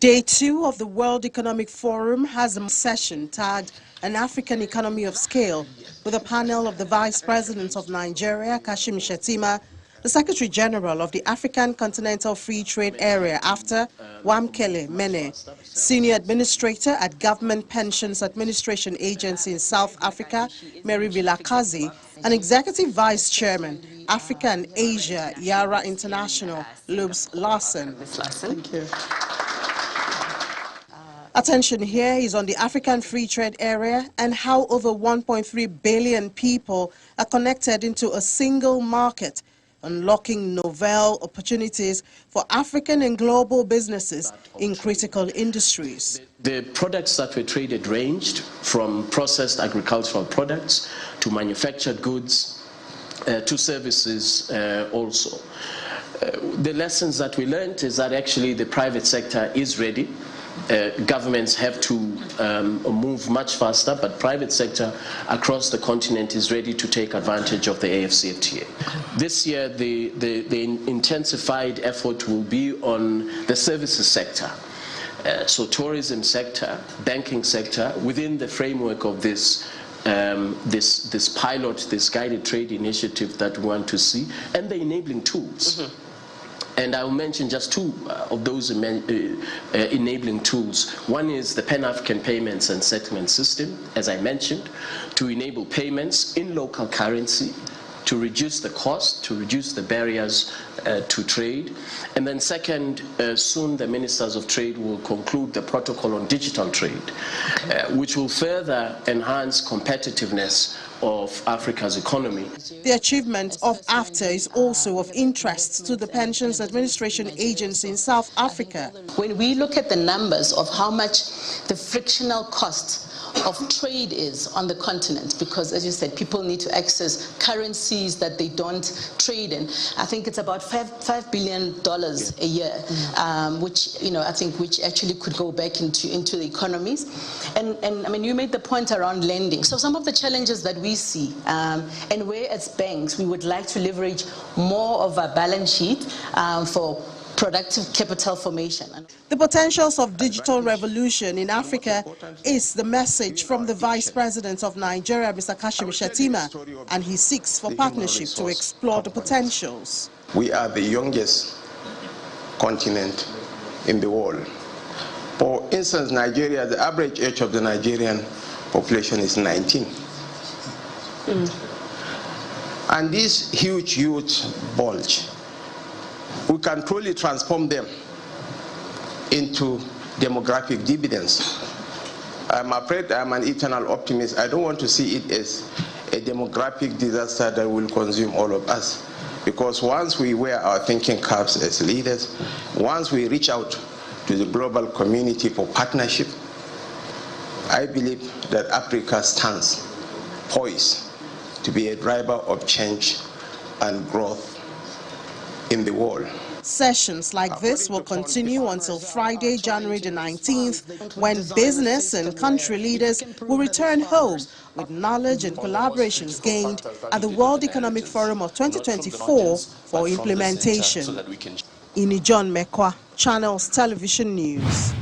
Day 2 of the World Economic Forum has a session tagged An African Economy of Scale, with a panel of the Vice President of Nigeria, Shettima, the Secretary General of the African Continental Free Trade Area after Wamkele Mene, Senior Administrator at Government Pensions Administration Agency in South Africa, Mary Vilakazi, and Executive Vice Chairman, Africa and Asia, Yara International, Lubs Larsen. Thank you. Attention here is on the African Free Trade Area and how over 1.3 billion people are connected into a single market, unlocking novel opportunities for African and global businesses in critical industries. The products that were traded ranged from processed agricultural products to manufactured goods to services also. The lessons that we learned is that actually the private sector is ready. Governments have to move much faster, but private sector across the continent is ready to take advantage of the AfCFTA. This year, the intensified effort will be on the services sector. So tourism sector, banking sector, within the framework of this pilot, this guided trade initiative that we want to see, and the enabling tools. Mm-hmm. And I'll mention just two of those enabling tools. One is the Pan-African Payments and Settlement System, as I mentioned, to enable payments in local currency, to reduce the cost, to reduce the barriers to trade. And then second, soon the Ministers of Trade will conclude the protocol on digital trade, which will further enhance competitiveness of Africa's economy. The achievement of AfTA is also of interest to the Pensions Administration Agency in South Africa. When we look at the numbers of how much the frictional cost of trade is on the continent, because as you said, people need to access currencies that they don't trade in. I think it's about $5 billion a year, which I think which actually could go back into the economies. And I mean, you made the point around lending. So some of the challenges that we see, and where as banks we would like to leverage more of our balance sheet for productive capital formation. The potentials of digital revolution in Africa is the message from the Vice President of Nigeria, Mr. Shettima, and he seeks for partnership to explore the potentials. We are the youngest continent in the world. For instance, Nigeria, the average age of the Nigerian population is 19. And this huge youth bulge, we can truly transform them into demographic dividends. I'm afraid I'm an eternal optimist. I don't want to see it as a demographic disaster that will consume all of us. Because once we wear our thinking caps as leaders, once we reach out to the global community for partnership, I believe that Africa stands poised to be a driver of change and growth in the world. Sessions like this will continue until Friday, January the 19th, when business and country leaders will return home with knowledge and collaborations gained at the World Economic Forum of 2024 for implementation. Ini John Mekwa, Channels Television News.